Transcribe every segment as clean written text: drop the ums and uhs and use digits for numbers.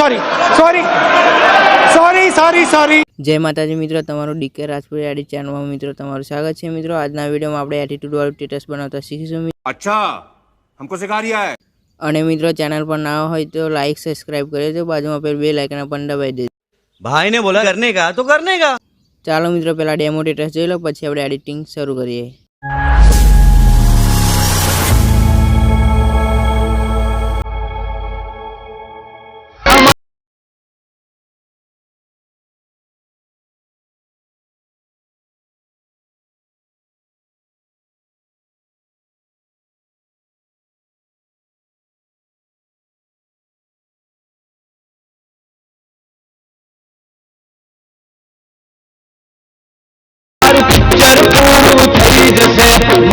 Sorry. જય માતાજી મિત્રો, તમારું ડીકે રાજપુરી આડી ચેનલમાં મિત્રો તમારું સ્વાગત છે। મિત્રો આજના વિડીયોમાં આપણે એટીટ્યુડ વાળું સ્ટેટસ બનાવતા શીખીશું। अच्छा हमको सिखा रिया है। અને મિત્રો ચેનલ પર ના હોય તો લાઈક સબસ્ક્રાઇબ કરી દેજો, બાજુમાં પેલું બેલ આઇકન પણ દબાવી દેજો। भाई ने बोला करने का तो करने का। ચાલો મિત્રો પહેલા ડેમો સ્ટેટસ જોઈ લો, પછી આપણે એડિટિંગ શરૂ કરીએ।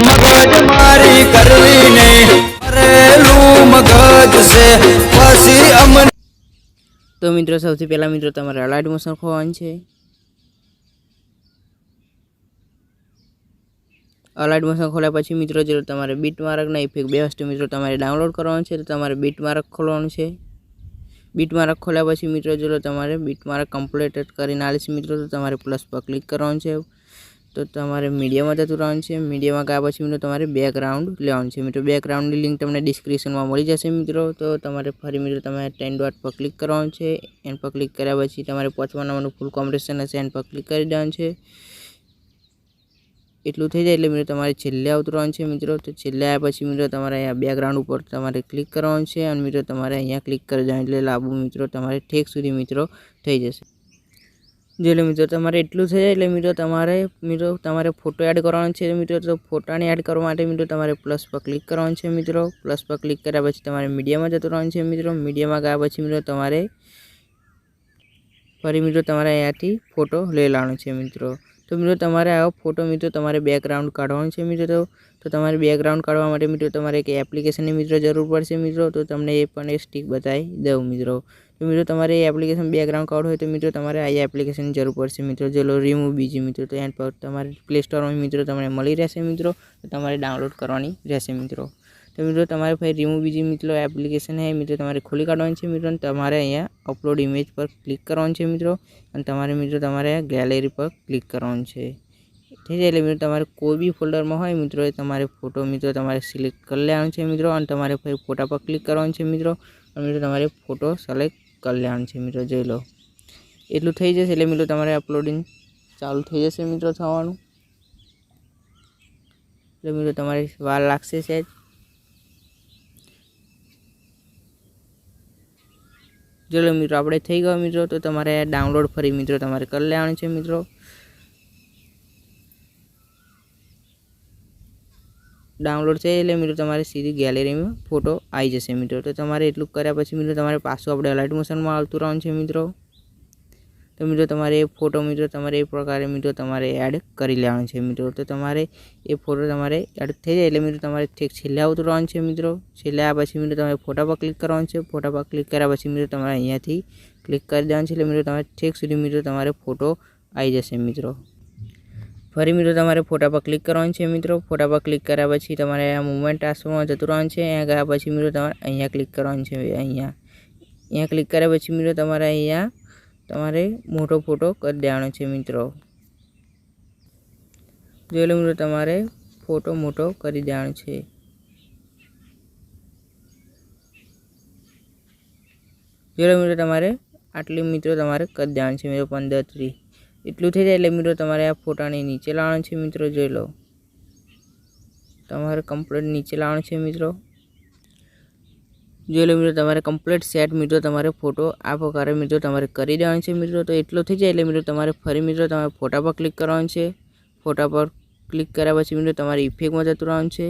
मगज मारी करवी ने करेलू मगज से फसी अमन। તો મિત્રો સૌથી પહેલા મિત્રો તમારે અલાઇટ મોશન ખોલવાનું છે। અલાઇટ મોશન ખોલ્યા પછી મિત્રો જો તમારે બીટ માર્કના ઇફેક્ટ બે વસ્તુ મિત્રો તમારે ડાઉનલોડ કરવાનું છે, તો તમારે બીટ માર્ક ખોલવાનું છે। બીટ માર્ક ખોલ્યા પછી મિત્રો જો તમારે બીટ માર્ક કમ્પ્લીટ કરીને આલીશ મિત્રો, તો તમારે પ્લસ પર ક્લિક કરવાનું છે। તો તમારે મીડિયામાં જતું રહેવાનું છે। મીડિયામાં ગયા પછી મિત્રો તમારે બેકગ્રાઉન્ડ લેવાનું છે। મિત્રો બેકગ્રાઉન્ડની લિંક તમને ડિસ્ક્રિપ્શનમાં મળી જશે મિત્રો। તો તમારે ફરી મિત્રો તમારે 10 ડોટ પર ક્લિક કરવાનું છે। એન પર ક્લિક કર્યા પછી તમારે 5મા નંબરનું ફૂલ કોમ્બિનેશન હશે, એન પર ક્લિક કરી દેવાનું છે। એટલું થઈ જાય એટલે મિત્રો તમારે છેલ્લે આવતું રહેવાનું છે મિત્રો। તો છેલ્લે આવ્યા પછી મિત્રો તમારે અહીંયા બેકગ્રાઉન્ડ ઉપર તમારે ક્લિક કરવાનું છે, અને મિત્રો તમારે અહીંયા ક્લિક કરી દેવાનું એટલે લાંબુ મિત્રો તમારે ઠેક સુધી મિત્રો થઈ જશે। જો મિત્રો તમારે એટલું થઈ જાય એટલે મિત્રો તમારે ફોટો એડ કરવાનો છે મિત્રો। તો ફોટાને એડ કરવા માટે મિત્રો તમારે પ્લસ પર ક્લિક કરવાનું છે મિત્રો। પ્લસ પર ક્લિક કર્યા પછી તમારે મીડિયામાં જતું રહેવાનું છે મિત્રો। મીડિયામાં ગયા પછી મિત્રો તમારે ફરી મિત્રો તમારે અહીંયાથી ફોટો લઈ લેવાનો છે મિત્રો। તો મિત્રો તમારે આવો ફોટો મિત્રો તમારે બેકગ્રાઉન્ડ કાઢવાનું છે મિત્રો। તો તમારે બેકગ્રાઉન્ડ કાઢવા માટે મિત્રો તમારે એક એપ્લિકેશનની મિત્રો જરૂર પડશે મિત્રો। તો તમને એ પણ એક સ્ટીક બતાવી દઉં મિત્રો। તો મિત્રો તમારે એ એપ્લિકેશન બેકગ્રાઉન્ડ કાઢવું હોય તો મિત્રો તમારે આ એપ્લિકેશનની જરૂર પડશે મિત્રો। ચલો રિમૂવ બીજી મિત્રો, તો એન્ડ પર તમારે પ્લે સ્ટોરમાં મિત્રો તમને મળી રહેશે મિત્રો। તો તમારે ડાઉનલોડ કરવાની રહેશે મિત્રો। તો મિત્રો તમારે ભાઈ રિમૂવ બીજી મિત્રો એપ્લિકેશન છે મિત્રો તમારે ખોલી કાઢવાની છે મિત્રો। તમારે અહીંયા અપલોડ ઇમેજ પર ક્લિક કરવાનું છે મિત્રો, અને તમારે મિત્રો તમારે ગેલેરી પર ક્લિક કરવાનું છે। ઠીક છે, એટલે મિત્રો તમારે કોઈ બી ફોલ્ડરમાં હોય મિત્રો એ તમારે ફોટો મિત્રો તમારે સિલેક્ટ કરી લેવાનું છે મિત્રો, અને તમારે ભાઈ ફોટા પર ક્લિક કરવાનું છે મિત્રો, અને મિત્રો તમારે ફોટો સિલેક્ટ કરી લેવાનું છે મિત્રો। જોઈ લો એટલું થઈ જશે એટલે મિત્રો તમારે અપલોડિંગ ચાલુ થઈ જશે મિત્રો થવાનું। એટલે મિત્રો તમારે વાર લાગશે સહેજ। ચલો મિત્રો આપણે થઈ ગયો મિત્રો। તો તમારે ડાઉનલોડ ફરી મિત્રો તમારે કરી લેવાનું છે મિત્રો। ડાઉનલોડ થઈ એટલે મિત્રો તમારે સીધી ગેલેરીમાં ફોટો આવી જશે મિત્રો। તો તમારે એટલું કર્યા પછી મિત્રો તમારે પાછું આપણે અલાઇટ મોશનમાં આવતું રહેવાનું છે મિત્રો। તો મિત્રો તમારે એ ફોટો મિત્રો તમારે એ પ્રકારે મિત્રો તમારે એડ કરી લેવાનું છે મિત્રો। તો તમારે એ ફોટો તમારે એડ થઈ જાય એટલે મિત્રો તમારે ઠીક છેલ્લે આવતું રહેવાનું છે મિત્રો। છેલ્લે આવ્યા પછી મિત્રો તમારે ફોટા પર ક્લિક કરવાનું છે। ફોટા પર ક્લિક કર્યા પછી મિત્રો તમારે અહીંયાથી ક્લિક કરી દેવાનું છે, એટલે મિત્રો તમારે ઠીક સુધી મિત્રો તમારે ફોટો આવી જશે મિત્રો। ફરી મિત્રો તમારે ફોટા પર ક્લિક કરવાનું છે મિત્રો। ફોટા પર ક્લિક કર્યા પછી તમારે આ મુવમેન્ટ ટાસ્કમાં જતું રહેવાનું છે। અહીંયા ગયા પછી મિત્રો તમારે અહીંયા ક્લિક કરવાનું છે। અહીંયા ક્લિક કર્યા પછી મિત્રો તમારે અહીંયા તમારે મોટો ફોટો કરી દેવાનો છે મિત્રો। જોઈ લો મિત્રો તમારે ફોટો મોટો કરી દેવાનો છે। જોઈ લો મિત્રો તમારે આટલી મિત્રો તમારે કરી દેવાનું છે મિત્રો 15-30 એટલું થઈ જાય એટલે મિત્રો તમારે આ ફોટાને નીચે લાવવાનું છે મિત્રો। જોઈ લો તમારે કમ્પ્લીટ નીચે લાવવાનું છે મિત્રો। જોઈ લો મિત્રો તમારે કમ્પ્લીટ સેટ મિત્રો તમારે ફોટો આ પ્રકારે મિત્રો તમારે કરી દેવાનું છે મિત્રો। તો એટલું થઈ જાય એટલે મિત્રો તમારે ફરી મિત્રો તમારે ફોટા પર ક્લિક કરવાનું છે। ફોટા પર ક્લિક કર્યા પછી મિત્રો તમારે ઇફેક્ટમાં જતું રહેવાનું છે।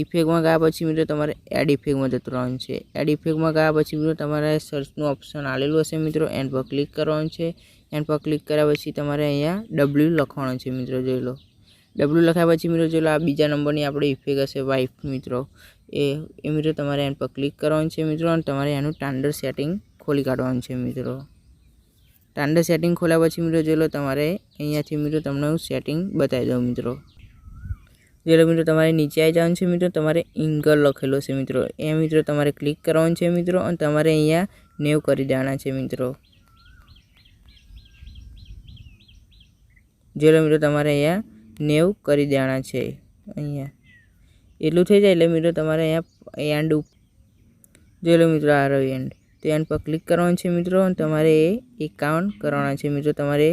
ઇફેક્ટમાં ગયા પછી મિત્રો તમારે એડ ઇફેક્ટમાં જતું રહેવાનું છે। એડ ઇફેક્ટમાં ગયા પછી મિત્રો તમારે સર્ચનું ઓપ્શન આવેલું હશે મિત્રો, એન પર ક્લિક કરવાનું છે। એન પર ક્લિક કર્યા પછી તમારે અહીંયા W લખવાનું છે મિત્રો। જોઈ લો W લખ્યા પછી મિત્રો જો આ બીજા નંબરની આપણે ઇફેક્ટ હશે વાઇફ મિત્રો, એ મિત્રો તમારે એન પર ક્લિક કરવાનું છે મિત્રો, અને તમારે એનું સ્ટાન્ડર્ડ સેટિંગ ખોલી કાઢવાનું છે મિત્રો। સ્ટાન્ડર્ડ સેટિંગ ખોલ્યા પછી મિત્રો જો લો તમારે અહીંયાથી મિત્રો તમને હું સેટિંગ બતાવી દઉં મિત્રો। જો મિત્રો તમારે નીચે આવી જવાનું છે મિત્રો, તમારે એંગલ લખેલો છે મિત્રો, એ મિત્રો તમારે ક્લિક કરવાનું છે મિત્રો અને તમારે અહીંયા 90 કરી દેવાના છે મિત્રો. જો મિત્રો તમારે અહીંયા 90 કરી દેવાના છે. અહીંયા એટલું થઈ જાય એટલે મિત્રો તમારે અહીંયા એન્ડ જો મિત્રો આ રહ્યો એન્ડ, તો એન્ડ પર ક્લિક કરવાનું છે મિત્રો અને તમારે 51 કરવાના છે મિત્રો, તમારે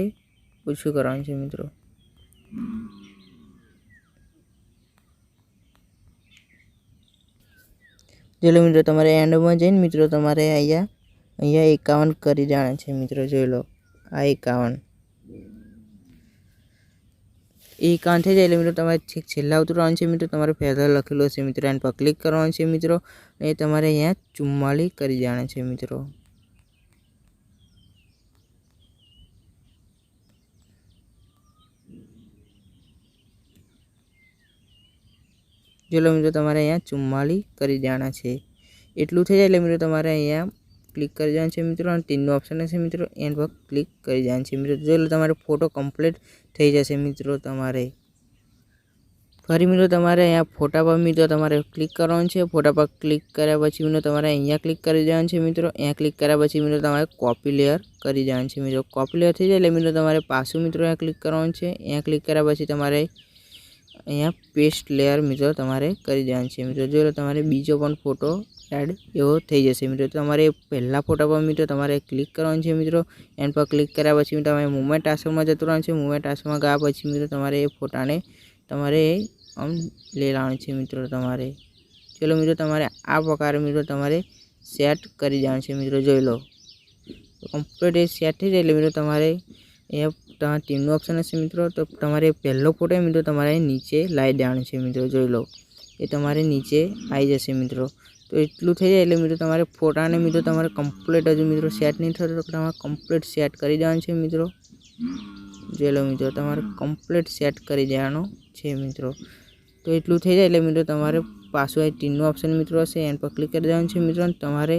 ઓછું કરવાનું છે મિત્રો. જો મિત્રો તમારે એન્ડમાં જઈને મિત્રો તમારે અહીંયા 51 કરી દેવાના છે મિત્રો. જોઈ લો આ 51 થઈ જાય એટલે મિત્રો તમારે છેલ્લા ઉતરવાનું છે મિત્રો, તમારે પહેલા લખેલો છે મિત્રો, એન્ડ પર ક્લિક કરવાનું છે મિત્રો અને તમારે અહીંયા 44 કરી દેવાના છે મિત્રો. જો મિત્રો તમારે અહીંયા 44 કરી દેવાના છે. એટલું થઈ જાય એટલે મિત્રો તમારે અહીંયા ક્લિક કરી દેવાનું છે મિત્રો અને 3નું ઓપ્શન હશે મિત્રો, એન્ડ પર ક્લિક કરી દેવાનું છે મિત્રો. જો તમારો ફોટો કમ્પ્લીટ થઈ જશે મિત્રો. તમારે ફરી મિત્રો તમારે અહીંયા ફોટા પર મિત્રો તમારે ક્લિક કરવાનું છે. ફોટા પર ક્લિક કર્યા પછી મિત્રો તમારે અહીંયા ક્લિક કરી દેવાનું છે મિત્રો. અહીંયા ક્લિક કર્યા પછી મિત્રો તમારે કોપી લેયર કરી દેવાનું છે મિત્રો. કોપી લેયર થઈ જાય એટલે મિત્રો તમારે પાછું મિત્રો અહીંયા ક્લિક કરવાનું છે. અહીંયા ક્લિક કર્યા પછી તમારે અહીંયા પેસ્ટ લેયર મિત્રો તમારે કરી દેવાનું છે મિત્રો. જો તમારે બીજો પણ ફોટો એડ એવો થઈ જશે મિત્રો. તમારે પહેલા ફોટા પર મિત્રો તમારે ક્લિક કરવાનું છે મિત્રો. એન્ડ પર ક્લિક કર્યા પછી તમારે મુવમેન્ટ આશ્રમમાં જતું રહેવાનું છે. મુવમેન્ટ આશ્રમમાં ગયા પછી મિત્રો તમારે એ ફોટાને તમારે આમ લઈ લાવવાનું છે મિત્રો. તમારે ચલો મિત્રો તમારે આ પ્રકારે મિત્રો તમારે સેટ કરી દેવાનું છે મિત્રો. જોઈ લો કમ્પ્લીટ એ સેટ થઈ જાય એટલે મિત્રો તમારે અહીંયા તમારા ટીમનું ઓપ્શન હશે મિત્રો, તો તમારે પહેલો ફોટો મિત્રો તમારે નીચે લાવી દેવાનો છે મિત્રો. જોઈ લો એ તમારે નીચે આવી જશે મિત્રો. તો એટલું થઈ જાય એટલે મિત્રો તમારે ફોટાને મિત્રો તમારે કમ્પ્લીટ હજુ મિત્રો સેટ નહીં થતો, તો તમારે કમ્પ્લીટ સેટ કરી દેવાનું છે મિત્રો. જોઈ લો મિત્રો તમારે કમ્પ્લીટ સેટ કરી દેવાનો છે મિત્રો. તો એટલું થઈ જાય એટલે મિત્રો તમારે પાછું આ ટીમનું ઓપ્શન મિત્રો હશે, એન્ડ પર ક્લિક કરી દેવાનું છે મિત્રો. તમારે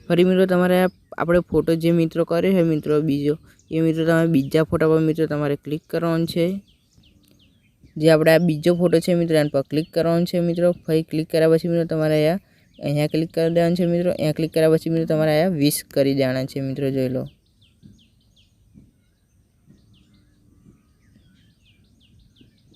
ફરી મિત્રો તમારે આપણે ફોટો જે મિત્રો કર્યો છે મિત્રો બીજો, એ મિત્રો તમારે બીજા ફોટા પર મિત્રો તમારે ક્લિક કરવાનું છે. જે આપણે આ બીજો ફોટો છે મિત્રો એના પર ક્લિક કરવાનું છે મિત્રો. ફરી ક્લિક કર્યા પછી મિત્રો તમારે અહીંયા ક્લિક કરી દેવાનું છે મિત્રો. અહીંયા ક્લિક કર્યા પછી મિત્રો તમારે અહીંયા 20 કરી દેવાના છે મિત્રો. જોઈ લો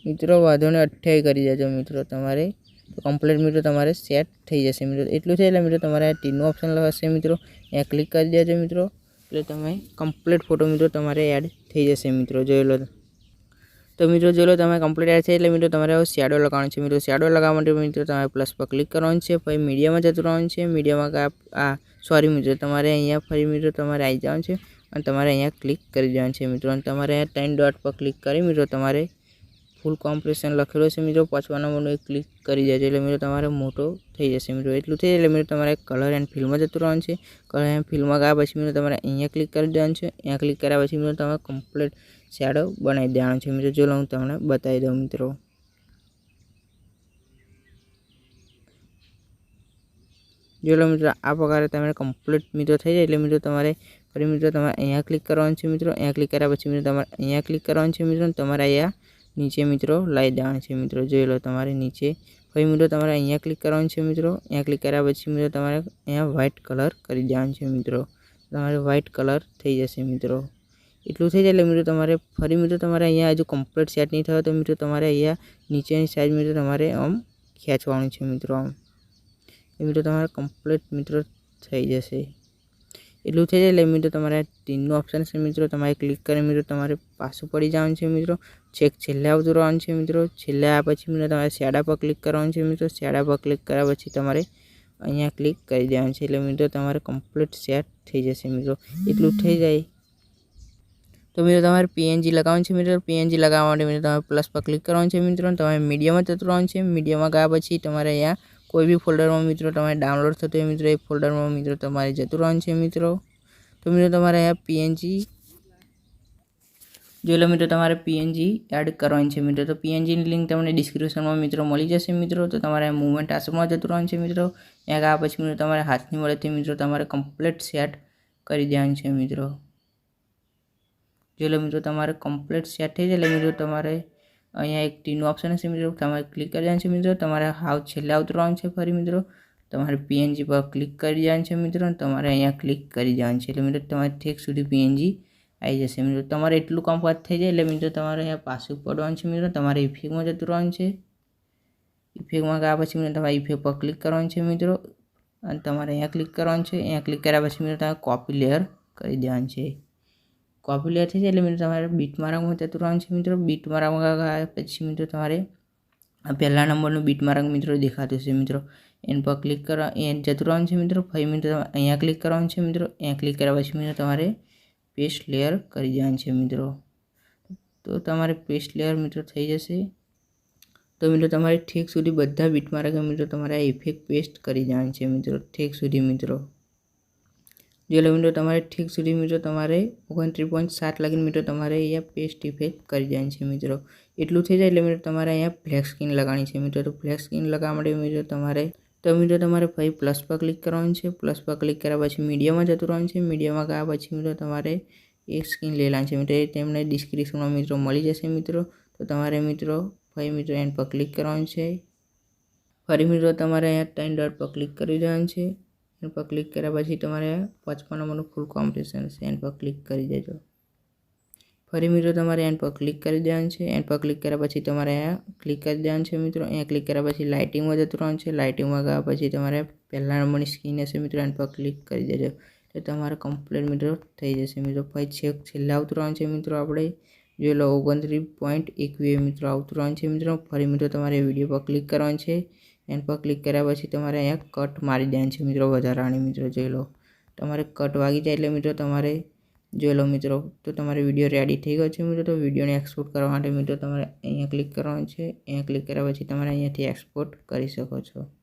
મિત્રો વાંધો ને 28 કરી દેજો મિત્રો તમારે. તો કમ્પ્લીટ મિત્રો તમારે સેટ થઈ જશે મિત્રો. એટલું છે એટલે મિત્રો તમારે ટીનું ઓપ્શન હશે મિત્રો, અહીંયા ક્લિક કરી દેજો મિત્રો. એટલે તમે કમ્પ્લીટ ફોટો મિત્રો તમારે એડ થઈ જશે મિત્રો. જોઈ લો તો મિત્રો જોઈ લો તમે કમ્પ્લીટ એડ છે એટલે મિત્રો તમારે શેડો લગાવવાનો છે મિત્રો. શેડો લગાવવા માટે મિત્રો તમારે પ્લસ પર ક્લિક કરવાનું છે. પછી મીડિયામાં જતું રહેવાનું છે. મીડિયામાં સોરી મિત્રો તમારે અહીંયા ફરી મિત્રો તમારે આવી જવાનું છે અને તમારે અહીંયા ક્લિક કરી દેવાનું છે મિત્રો. અને તમારે અહીંયા 3 ડોટ પર ક્લિક કરી મિત્રો તમારે ફૂલ કોમ્પ્રેશન લખેલો છે મિત્રો 5 નંબરનો એ ક્લિક કરી દેજો એટલે મિત્રો તમારે મોટો થઈ જશે મિત્રો. એટલું થઈ જાય એટલે મિત્રો તમારે કલર એન્ડ ફિલ્મમાં જતું રહેવાનું છે. કલર એન્ડ ફિલ્મમાં ગયા પછી મિત્રો તમારે અહીંયા ક્લિક કરી દેવાનું છે. અહીંયા ક્લિક કર્યા પછી મિત્રો તમારે કમ્પ્લીટ શેડો બનાવી દેવાનો છે મિત્રો. જો હું તમને બતાવી દઉં મિત્રો. જો મિત્રો આ પ્રકારે તમારે કમ્પ્લીટ મિત્રો થઈ જાય એટલે મિત્રો તમારે ફરી મિત્રો તમારે અહીંયા ક્લિક કરવાનું છે મિત્રો. અહીંયા ક્લિક કર્યા પછી મિત્રો તમારે અહીંયા ક્લિક કરવાનું છે મિત્રો. તમારે અહીંયા નીચે મિત્રો લાવી દેવાનું છે મિત્રો. જોઈ લો તમારે નીચે ફરી મિત્રો તમારે અહીંયા ક્લિક કરવાનું છે મિત્રો. અહીંયા ક્લિક કર્યા પછી મિત્રો તમારે અહીંયા વ્હાઇટ કલર કરી દેવાનું છે મિત્રો. તમારે વ્હાઇટ કલર થઈ જશે મિત્રો. એટલું થઈ જાય એટલે મિત્રો તમારે ફરી મિત્રો તમારે અહીંયા હજુ કમ્પ્લીટ સેટ નહીં થયો તો મિત્રો તમારે અહીંયા નીચેની સાઈડ મિત્રો તમારે આમ ખેંચવાનું છે મિત્રો. આમ એ મિત્રો તમારે કમ્પ્લીટ મિત્રો થઈ જશે. એટલું થઈ જાય એટલે મિત્રો તમારે ટીનનું ઓપ્શન છે મિત્રો, તમારે ક્લિક કરી મિત્રો તમારે પાછું પડી જવાનું છે મિત્રો. છેલ્લે આવતું રહેવાનું છે મિત્રો. છેલ્લે આ પછી મિત્રો તમારે શેડા પર ક્લિક કરવાનું છે મિત્રો. શેડા પર ક્લિક કર્યા પછી તમારે અહીંયા ક્લિક કરી દેવાનું છે એટલે મિત્રો તમારે કમ્પ્લીટ સેટ થઈ જશે મિત્રો. એટલું થઈ જાય તો મિત્રો તમારે પીએનજી લગાવવાનું છે મિત્રો. પીએનજી લગાવવા માટે મિત્રો તમારે પ્લસ પર ક્લિક કરવાનું છે મિત્રો. તમારે મીડિયામાં જતું રહેવાનું છે. મીડિયામાં ગયા પછી તમારે અહીંયા કોઈ બી ફોલ્ડરમાં મિત્રો તમારે ડાઉનલોડ થતું હોય મિત્રો એ ફોલ્ડરમાં મિત્રો તમારે જતું રહેવાનું છે મિત્રો. તો મિત્રો તમારે અહીંયા પીએનજી જોઈ લો મિત્રો તમારે પીએનજી એડ કરવાની છે મિત્રો. તો પીએનજીની લિંક તમને ડિસ્ક્રિપ્શનમાં મિત્રો મળી જશે મિત્રો. તો તમારે મૂવમેન્ટ આશ્રમમાં જતું રહેવાનું છે મિત્રો. ત્યાં ગયા પછી મિત્રો તમારે હાથની મદદથી મિત્રો તમારે કમ્પ્લીટ સેટ કરી દેવાનું છે મિત્રો. જોઈ લો મિત્રો તમારે કમ્પ્લીટ સેટ થઈ જાય એટલે મિત્રો તમારે અહીંયા એક ટીનું ઓપ્શન હશે મિત્રો, તમારે ક્લિક કરી દેવાનું છે મિત્રો. તમારે હાવ છેલ્લે ઉતરવાનું છે. ફરી મિત્રો તમારે પીએનજી પર ક્લિક કરી દેવાનું છે મિત્રો. તમારે અહીંયા ક્લિક કરી દેવાનું છે એટલે મિત્રો તમારે ઠેક સુધી પીએનજી આવી જશે મિત્રો. તમારે એટલું કામ વાત થઈ જાય એટલે મિત્રો તમારે અહીંયા પાછું પડવાનું છે મિત્રો. તમારે ઇફેક્ટમાં જતું રહેવાનું છે. ઇફેક્ટમાં ગયા પછી મિત્રો તમારે ઇફેક્ટ પર ક્લિક કરવાનું છે મિત્રો અને તમારે અહીંયા ક્લિક કરવાનું છે. અહીંયા ક્લિક કર્યા પછી મિત્રો તમારે કોપી લેયર કરી દેવાનું છે. કોપી લેયર થઈ જાય એટલે મિત્રો તમારે બીટમાર્કમાં જતું રહેવાનું છે મિત્રો. બીટમાર્કમાં ગયા પછી મિત્રો તમારે પહેલા નંબરનું બીટમાર્ક મિત્રો દેખાતું છે મિત્રો. એના પર ક્લિક કરવા એ જતું રહેવાનું છે મિત્રો. પછી મિત્રો અહીંયા ક્લિક કરવાનું છે મિત્રો. અહીંયા ક્લિક કર્યા પછી મિત્રો તમારે પેસ્ટ લેયર કરી દેવાનું છે મિત્રો. તો તમારે પેસ્ટ લેયર મિત્રો થઈ જશે. તો મિત્રો તમારે ઠેક સુધી બધા બીટમાર્ક મિત્રો તમારે આ ઇફેક્ટ પેસ્ટ કરી દેવાનું છે મિત્રો. ઠેક સુધી મિત્રો જો મિત્રો તમારે ઠીક સુધી મિત્રો તમારે 29.7 લાગીને મિત્રો તમારે અહીંયા પેસ્ટ ઇફેક્ટ કરી દેવાની છે મિત્રો. એટલું થઈ જાય એટલે મિત્રો તમારે અહીંયા બ્લેક સ્ક્રીન લગાવવાની છે મિત્રો. તો બ્લેક સ્ક્રીન લગાવવા માટે મિત્રો તમારે પછી પ્લસ પર ક્લિક કરવાનું છે. પ્લસ પર ક્લિક કર્યા પછી મીડિયામાં જતું રહેવાનું છે. મીડિયામાં ગયા પછી મિત્રો તમારે એક સ્ક્રીન લઈ લેવાની છે મિત્રો. એ તેમને ડિસ્ક્રિપ્શનમાં મિત્રો મળી જશે મિત્રો. તો તમારે મિત્રો પછી મિત્રો એન્ડ પર ક્લિક કરવાનું છે. ફરી મિત્રો તમારે અહીંયા 3 ડોટ પર ક્લિક કરી દેવાનું છે. એન પર ક્લિક કર્યા પછી તમારે 55 નંબરનું ફૂલ કોમ્પિટિશન છે એન પર ક્લિક કરી દેજો. ફરી મિત્રો તમારે એન પર ક્લિક કરી દેવાનું છે. એન પર ક્લિક કર્યા પછી તમારે અહીંયા ક્લિક કરી દેવાનું છે મિત્રો. અહીંયા ક્લિક કર્યા પછી લાઇટિંગમાં જતું રહેવાનું છે. લાઇટિંગમાં ગયા પછી તમારે પહેલા નંબરની સ્ક્રીન હશે મિત્રો એન પર ક્લિક કરી દેજો. તો તમારે કમ્પ્લીટ મિત્રો થઈ જશે મિત્રો. પછી છેલ્લા ઉતરવાનું છે મિત્રો. આપણે જોઈ લો 29.21 મિત્રો ઉતરવાનું છે મિત્રો. ફરી મિત્રો તમારે વિડીયો પર ક્લિક કરવાનું છે. એન પર ક્લિક કર્યા પછી તમારે અહીંયા કટ મારી દેવાનું છે મિત્રો. વધારાની મિત્રો જોઈ લો તમારે કટ વાગી જાય એટલે મિત્રો તમારે જોઈ લો મિત્રો. તો તમારે વિડીયો રેડી થઈ ગયો છે મિત્રો. તો વિડીયોને એક્સપોર્ટ કરવા માટે મિત્રો તમારે અહીંયા ક્લિક કરવાનું છે. અહીંયા ક્લિક કર્યા પછી તમારે અહીંયાથી એક્સપોર્ટ કરી શકો છો.